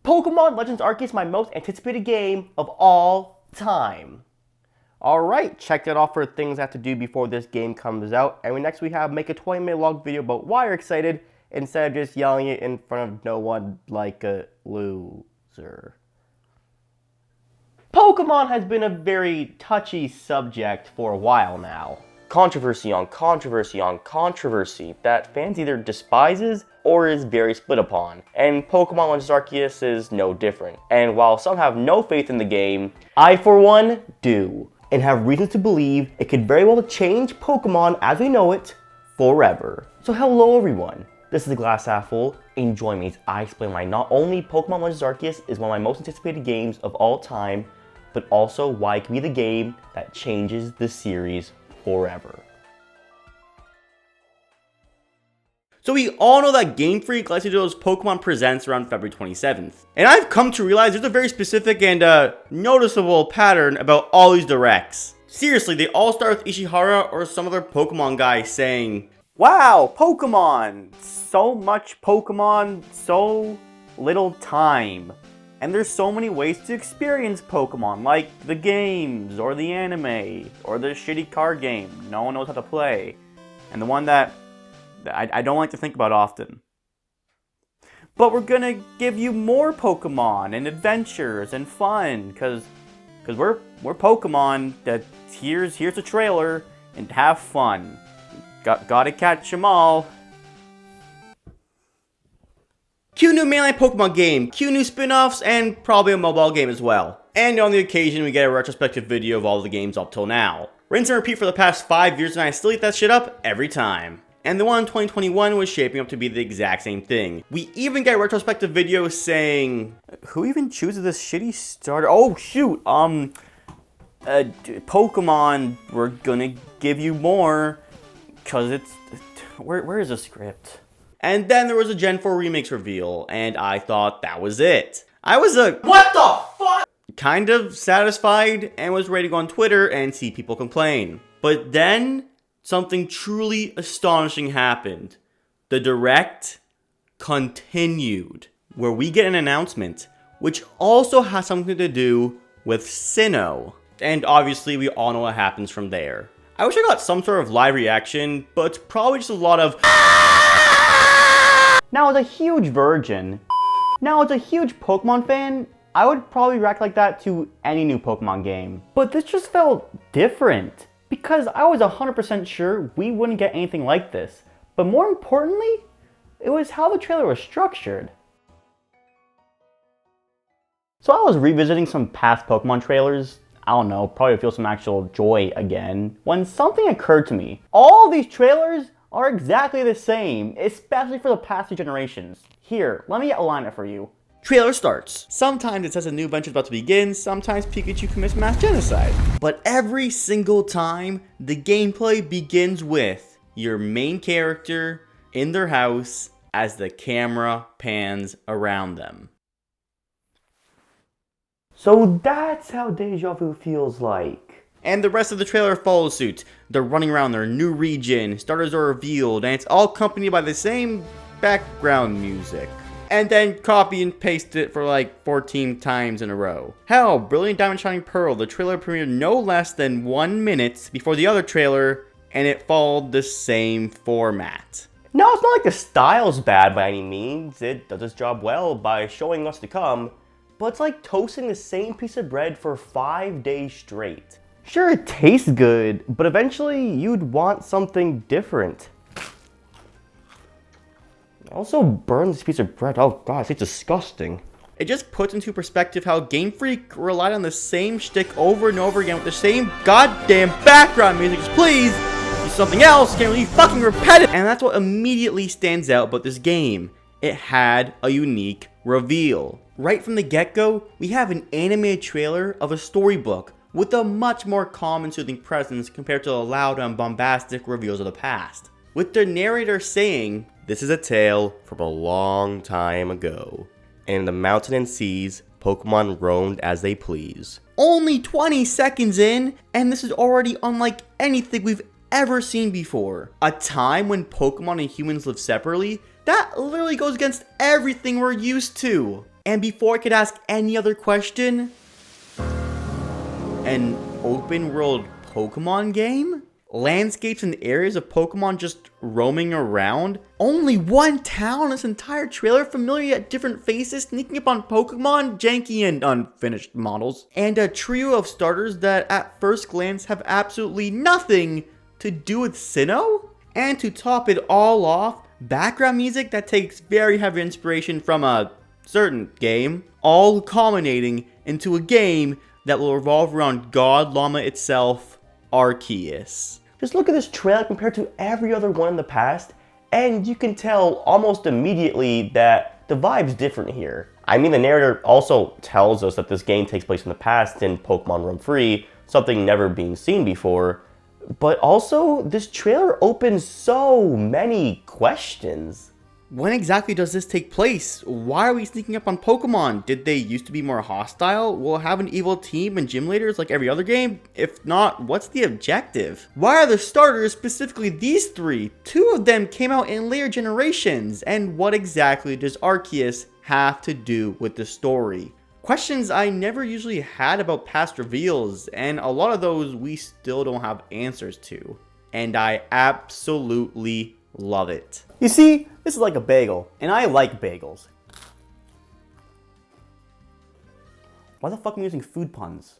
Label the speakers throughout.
Speaker 1: Pokémon Legends Arceus is my most anticipated game of all time. Alright, check that off for things I have to do before this game comes out. And next we have make a 20-minute log video about why you're excited instead of just yelling it in front of no one like a loser. Pokemon has been a very touchy subject for a while now. Controversy on controversy on controversy that fans either despises or is very split upon. And Pokémon Legends Arceus is no different. And while some have no faith in the game, I for one do. And have reasons to believe it could very well change Pokemon as we know it forever. So hello everyone, this is the Glass Half Full, and join me as I explain why not only Pokémon Legends Arceus is one of my most anticipated games of all time, but also why it can be the game that changes the series forever. So we all know that Game Freak likes to do those Pokemon Presents around February 27th. And I've come to realize there's a very specific and noticeable pattern about all these directs. Seriously, they all start with Ishihara or some other Pokemon guy saying, "Wow, Pokemon! So much Pokemon, so little time. And there's so many ways to experience Pokemon, like the games, or the anime, or the shitty card game no one knows how to play. And the one that I don't like to think about often. But we're gonna give you more Pokemon, and adventures, and fun, cause we're Pokemon, that here's a trailer, and have fun. Gotta catch 'em all." Cute new mainline Pokemon game, cute new spin-offs, and probably a mobile game as well. And on the occasion, we get a retrospective video of all the games up till now. Rinse and repeat for the past 5 years, and I still eat that shit up every time. And the one in 2021 was shaping up to be the exact same thing. We even get a retrospective video saying, who even chooses this shitty starter? Oh shoot, Pokemon, we're gonna give you more, cause it's, where is the script? And then there was a Gen 4 Remix reveal, and I thought that was it. I was what the fuck? Kind of satisfied and was ready to go on Twitter and see people complain. But then, something truly astonishing happened. The Direct continued, where we get an announcement, which also has something to do with Sinnoh. And obviously, we all know what happens from there. I wish I got some sort of live reaction, but it's probably just a lot of Now, as a huge virgin, now as a huge Pokemon fan, I would probably react like that to any new Pokemon game. But this just felt different, because I was 100% sure we wouldn't get anything like this. But more importantly, it was how the trailer was structured. So I was revisiting some past Pokemon trailers, I don't know, probably to feel some actual joy again, when something occurred to me. All these trailers are exactly the same, especially for the past 2 generations. Here, let me outline it for you. Trailer starts. Sometimes it says a new adventure is about to begin, sometimes Pikachu commits mass genocide. But every single time, the gameplay begins with your main character in their house as the camera pans around them. So that's how Deja Vu feels like. And the rest of the trailer follows suit. They're running around their new region, starters are revealed, and it's all accompanied by the same background music. And then copy and paste it for like 14 times in a row. Hell, Brilliant Diamond Shining Pearl, the trailer premiered no less than 1 minute before the other trailer, and it followed the same format. No, it's not like the style's bad by any means. It does its job well by showing what's to come, but it's like toasting the same piece of bread for 5 days straight. Sure, it tastes good, but eventually you'd want something different. It also burns this piece of bread. Oh god, it's disgusting. It just puts into perspective how Game Freak relied on the same shtick over and over again with the same goddamn background music. Just please, do something else, can't really fucking repetitive. And that's what immediately stands out about this game. It had a unique reveal. Right from the get-go, we have an animated trailer of a storybook with a much more calm and soothing presence compared to the loud and bombastic reveals of the past. With the narrator saying, "This is a tale from a long time ago. And in the mountain and seas, Pokemon roamed as they please." Only 20 seconds in, and this is already unlike anything we've ever seen before. A time when Pokemon and humans live separately? That literally goes against everything we're used to. And before I could ask any other question, an open world Pokemon game? Landscapes and areas of Pokemon just roaming around? Only one town in this entire trailer, familiar yet different faces, sneaking up on Pokemon, janky and unfinished models, and a trio of starters that at first glance have absolutely nothing to do with Sinnoh? And to top it all off, background music that takes very heavy inspiration from a certain game, all culminating into a game that will revolve around God Llama itself, Arceus.
Speaker 2: Just look at this trailer compared to every other one in the past, and you can tell almost immediately that the vibe's different here. I mean, the narrator also tells us that this game takes place in the past in Pokemon Room Free, something never being seen before, but also this trailer opens so many questions.
Speaker 1: When exactly does this take place? Why are we sneaking up on Pokemon? Did they used to be more hostile? Will it have an evil team and gym leaders like every other game? If not, what's the objective? Why are the starters specifically these three? Two of them came out in later generations. And what exactly does Arceus have to do with the story? Questions I never usually had about past reveals, and a lot of those we still don't have answers to. And I absolutely love it.
Speaker 2: You see, this is like a bagel, and I like bagels. Why the fuck am I using food puns?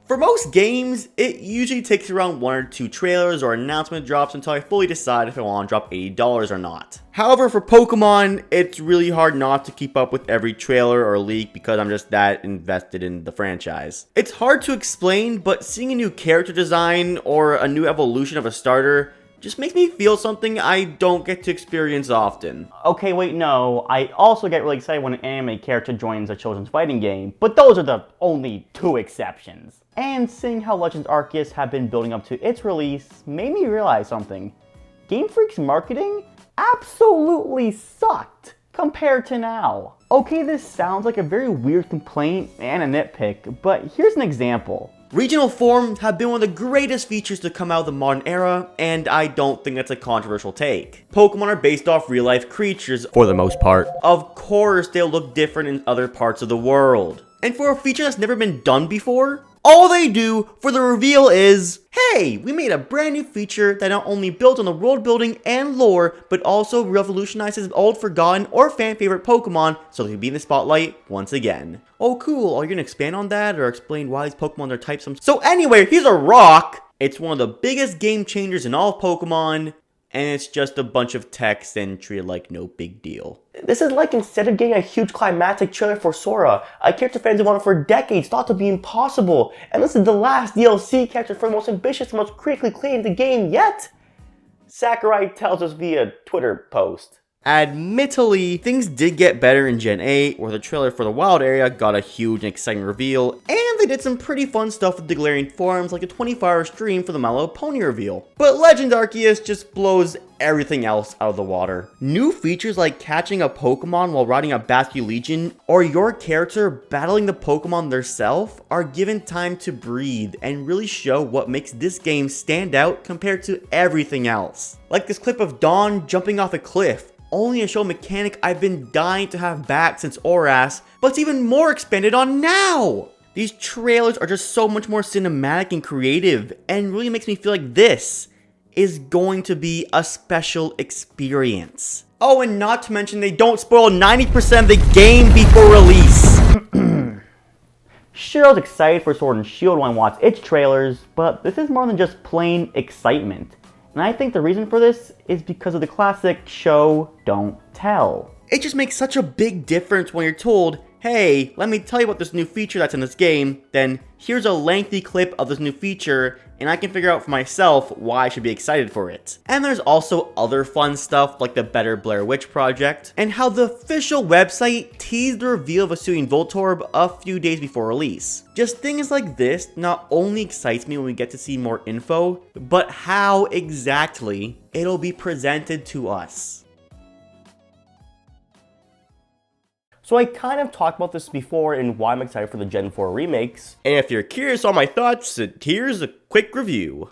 Speaker 1: For most games, it usually takes around 1 or 2 trailers or announcement drops until I fully decide if I want to drop $80 or not. However, for Pokemon, it's really hard not to keep up with every trailer or leak because I'm just that invested in the franchise. It's hard to explain, but seeing a new character design or a new evolution of a starter just makes me feel something I don't get to experience often.
Speaker 2: Okay, wait, no. I also get really excited when an anime character joins a children's fighting game, but those are the only 2 exceptions. And seeing how Legends Arceus have been building up to its release made me realize something. Game Freak's marketing absolutely sucked compared to now. Okay, this sounds like a very weird complaint and a nitpick, but here's an example.
Speaker 1: Regional forms have been one of the greatest features to come out of the modern era, and I don't think that's a controversial take. Pokemon are based off real-life creatures, for the most part. Of course, they'll look different in other parts of the world. And for a feature that's never been done before, all they do for the reveal is, hey, we made a brand new feature that not only builds on the world building and lore, but also revolutionizes old forgotten or fan favorite Pokemon so they can be in the spotlight once again. Oh cool, are you gonna expand on that or explain why these Pokemon are types? So anyway, here's a rock. It's one of the biggest game changers in all of Pokemon, and it's just a bunch of text and treated like no big deal.
Speaker 2: This is like instead of getting a huge climactic trailer for Sora, a character fans have wanted for decades, thought to be impossible, and this is the last DLC character for the most ambitious, most critically acclaimed game yet, Sakurai tells us via Twitter post.
Speaker 1: Admittedly, things did get better in Gen 8, where the trailer for the Wild area got a huge and exciting reveal, and they did some pretty fun stuff with the Galarian forms like a 24-hour stream for the My Little Pony reveal. But Legend Arceus just blows everything else out of the water. New features like catching a Pokemon while riding a Basculegion, or your character battling the Pokemon themselves, are given time to breathe and really show what makes this game stand out compared to everything else. Like this clip of Dawn jumping off a cliff, only a show mechanic I've been dying to have back since Oras, but it's even more expanded on now! These trailers are just so much more cinematic and creative, and really makes me feel like this is going to be a special experience. Oh, and not to mention they don't spoil 90% of the game before release.
Speaker 2: Sure, I was excited for Sword and Shield when I watched its trailers, but this is more than just plain excitement. And I think the reason for this is because of the classic show, don't tell.
Speaker 1: It just makes such a big difference when you're told, hey, let me tell you about this new feature that's in this game, then here's a lengthy clip of this new feature, and I can figure out for myself why I should be excited for it. And there's also other fun stuff like the Better Blair Witch project, and how the official website teased the reveal of a Hisuian Voltorb a few days before release. Just things like this not only excites me when we get to see more info, but how exactly it'll be presented to us.
Speaker 2: So I kind of talked about this before and why I'm excited for the Gen 4 remakes.
Speaker 1: And if you're curious on my thoughts, here's a quick review.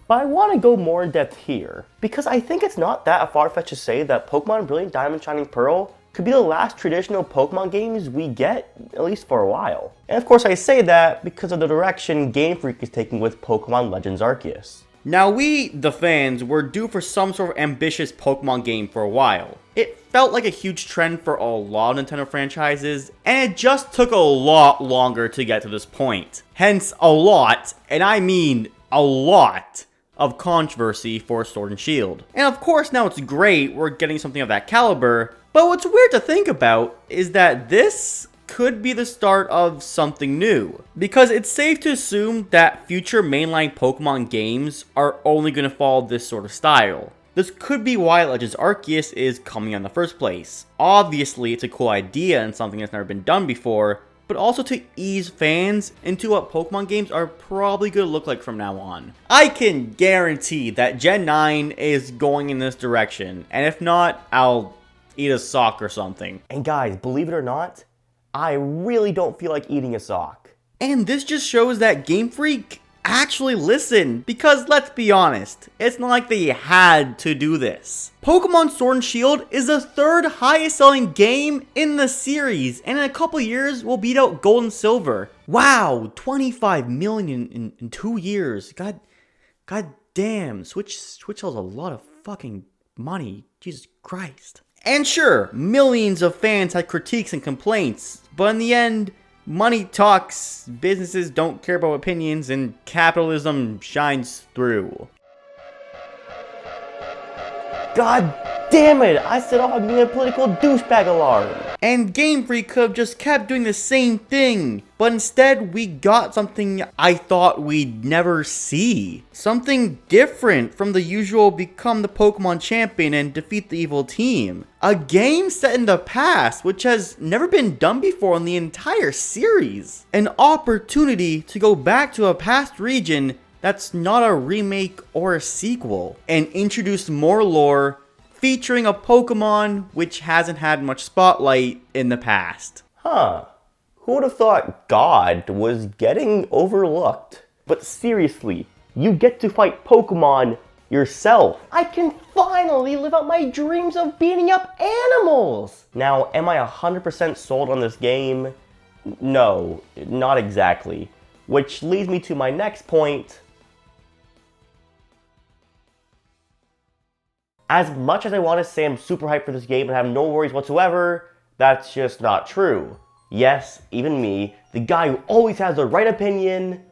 Speaker 3: But I want to go more in depth here, because I think it's not that far-fetched to say that Pokemon Brilliant Diamond Shining Pearl could be the last traditional Pokemon games we get, at least for a while. And of course I say that because of the direction Game Freak is taking with Pokemon Legends Arceus.
Speaker 1: Now we, the fans, were due for some sort of ambitious Pokemon game for a while. It felt like a huge trend for a lot of Nintendo franchises, and it just took a lot longer to get to this point. Hence a lot, and I mean a lot, of controversy for Sword and Shield. And of course now it's great we're getting something of that caliber, but what's weird to think about is that this could be the start of something new. Because it's safe to assume that future mainline Pokemon games are only going to follow this sort of style. This could be why Legends Arceus is coming in the first place. Obviously it's a cool idea and something that's never been done before, but also to ease fans into what Pokemon games are probably going to look like from now on. I can guarantee that Gen 9 is going in this direction, and if not, I'll eat a sock or something.
Speaker 3: And guys, believe it or not, I really don't feel like eating a sock.
Speaker 1: And this just shows that Game Freak actually listened, because let's be honest, it's not like they had to do this. Pokemon Sword and Shield is the third highest selling game in the series, and in a couple years we'll beat out Gold and Silver. Wow, 25 million in 2 years. God damn, Switch sells a lot of fucking money. Jesus Christ. And sure, millions of fans had critiques and complaints, but in the end, money talks, businesses don't care about opinions, and capitalism shines through.
Speaker 3: God damn it! I set off on being a political douchebag alarm!
Speaker 1: And Game Freak could have just kept doing the same thing, but instead we got something I thought we'd never see. Something different from the usual become the Pokemon champion and defeat the evil team. A game set in the past, which has never been done before in the entire series. An opportunity to go back to a past region that's not a remake or a sequel, and introduce more lore featuring a Pokemon which hasn't had much spotlight in the past.
Speaker 3: Huh. Who would have thought God was getting overlooked? But seriously, you get to fight Pokemon yourself. I can finally live out my dreams of beating up animals! Now, am I 100% sold on this game? No, not exactly. Which leads me to my next point. As much as I want to say I'm super hyped for this game and have no worries whatsoever, that's just not true. Yes, even me, the guy who always has the right opinion,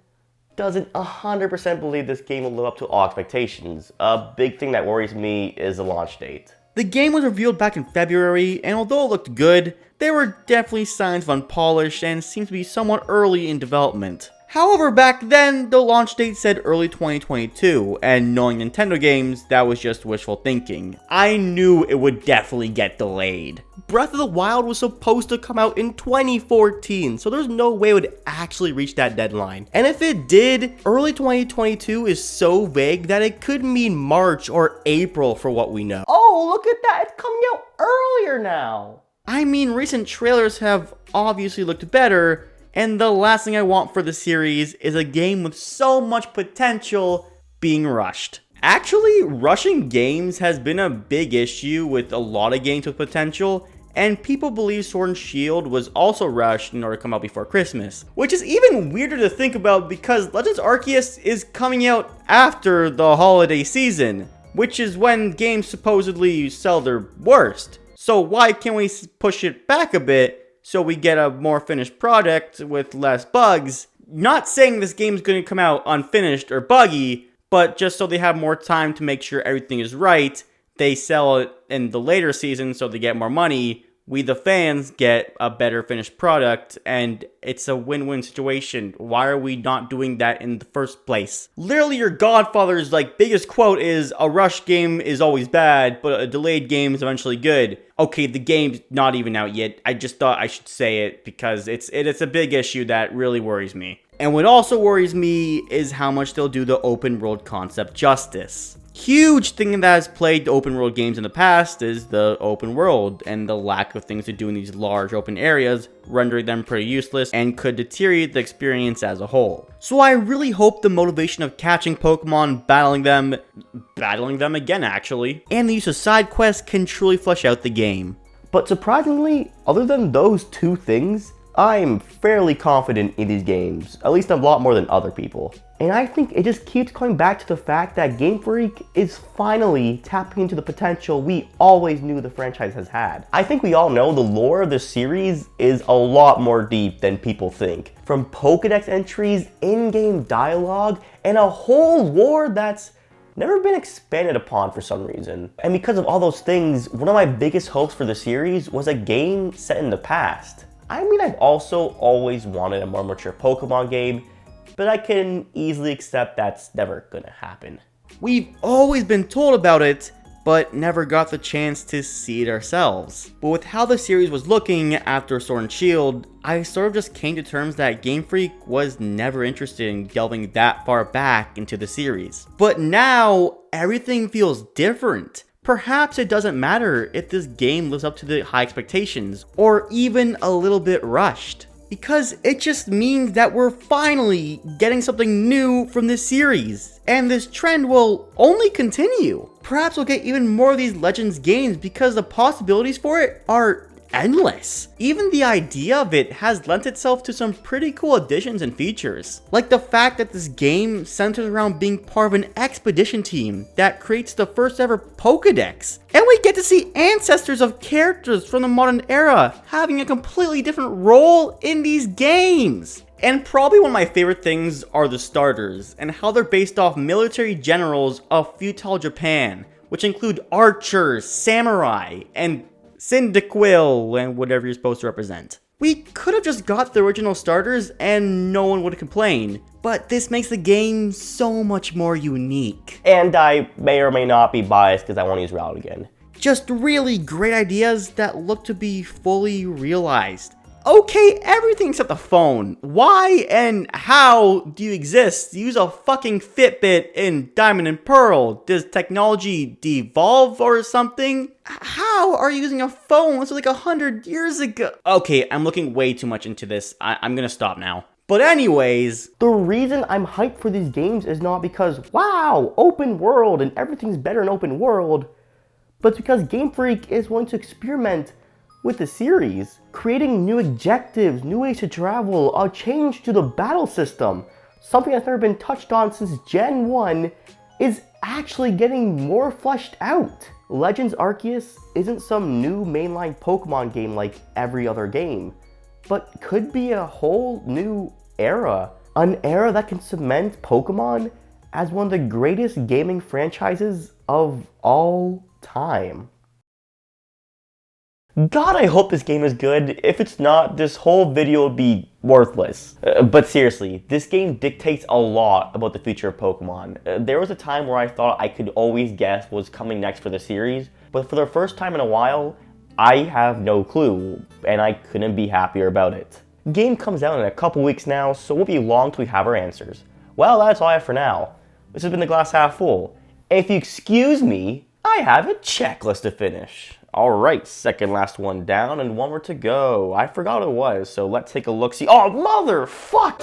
Speaker 3: doesn't 100% believe this game will live up to all expectations. A big thing that worries me is the launch date.
Speaker 1: The game was revealed back in February, and although it looked good, there were definitely signs of unpolished and seemed to be somewhat early in development. However, back then, the launch date said early 2022, and knowing Nintendo games, that was just wishful thinking. I knew it would definitely get delayed.
Speaker 3: Breath of the Wild was supposed to come out in 2014, so there's no way it would actually reach that deadline. And if it did, early 2022 is so vague that it could mean March or April for what we know. Oh, look at that, it's coming out earlier now!
Speaker 1: I mean, recent trailers have obviously looked better, and the last thing I want for the series is a game with so much potential being rushed. Actually, rushing games has been a big issue with a lot of games with potential, and people believe Sword and Shield was also rushed in order to come out before Christmas. Which is even weirder to think about because Legends Arceus is coming out after the holiday season, which is when games supposedly sell their worst. So why can't we push it back a bit so we get a more finished product with less bugs? Not saying this game's going to come out unfinished or buggy, but just so they have more time to make sure everything is right, they sell it in the later season so they get more money. We, the fans, get a better finished product, and it's a win-win situation. Why are we not doing that in the first place? Literally, your Godfather's biggest quote is, "A rushed game is always bad, but a delayed game is eventually good." Okay, the game's not even out yet. I just thought I should say it because it's a big issue that really worries me. And what also worries me is how much they'll do the open world concept justice. Huge thing that has plagued open world games in the past is the open world and the lack of things to do in these large open areas, rendering them pretty useless and could deteriorate the experience as a whole. So I really hope the motivation of catching Pokemon, battling them again actually, and the use of side quests can truly flesh out the game.
Speaker 3: But surprisingly, other than those two things, I'm fairly confident in these games, at least a lot more than other people. And I think it just keeps coming back to the fact that Game Freak is finally tapping into the potential we always knew the franchise has had. I think we all know the lore of the series is a lot more deep than people think. From Pokédex entries, in-game dialogue, and a whole lore that's never been expanded upon for some reason. And because of all those things, one of my biggest hopes for the series was a game set in the past. I mean, I've also always wanted a more mature Pokemon game, but I can easily accept that's never gonna happen.
Speaker 1: We've always been told about it, but never got the chance to see it ourselves. But with how the series was looking after Sword and Shield, I sort of just came to terms that Game Freak was never interested in delving that far back into the series. But now, everything feels different. Perhaps it doesn't matter if this game lives up to the high expectations, or even a little bit rushed. Because it just means that we're finally getting something new from this series, and this trend will only continue. Perhaps we'll get even more of these Legends games because the possibilities for it are endless. Even the idea of it has lent itself to some pretty cool additions and features. Like the fact that this game centers around being part of an expedition team that creates the first ever Pokédex. And we get to see ancestors of characters from the modern era having a completely different role in these games. And probably one of my favorite things are the starters, and how they're based off military generals of feudal Japan, which include archers, samurai, and Cyndaquil, and whatever you're supposed to represent. We could have just got the original starters and no one would complain, but this makes the game so much more unique.
Speaker 3: And I may or may not be biased because I want to use Rowlet again.
Speaker 1: Just really great ideas that look to be fully realized. Okay, everything except the phone. Why and how do you exist? Use a fucking Fitbit in Diamond and Pearl. Does technology devolve or something? How are you using a phone? This was like 100 years ago. Okay, I'm looking way too much into this. I'm gonna stop now. But anyways,
Speaker 3: the reason I'm hyped for these games is not because, wow, open world and everything's better in open world, but because Game Freak is willing to experiment with the series, creating new objectives, new ways to travel, a change to the battle system, something that's never been touched on since Gen 1, is actually getting more fleshed out. Legends Arceus isn't some new mainline Pokemon game like every other game, but could be a whole new era. An era that can cement Pokemon as one of the greatest gaming franchises of all time. God, I hope this game is good. If it's not, this whole video would be worthless. But seriously, this game dictates a lot about the future of Pokemon. There was a time where I thought I could always guess what's coming next for the series, but for the first time in a while, I have no clue, and I couldn't be happier about it. Game comes out in a couple weeks now, so it won't be long till we have our answers. Well, that's all I have for now. This has been the Glass Half Full. If you excuse me, I have a checklist to finish. Alright, second last one down and one more to go. I forgot what it was, so let's take a look. See, oh, motherfuck!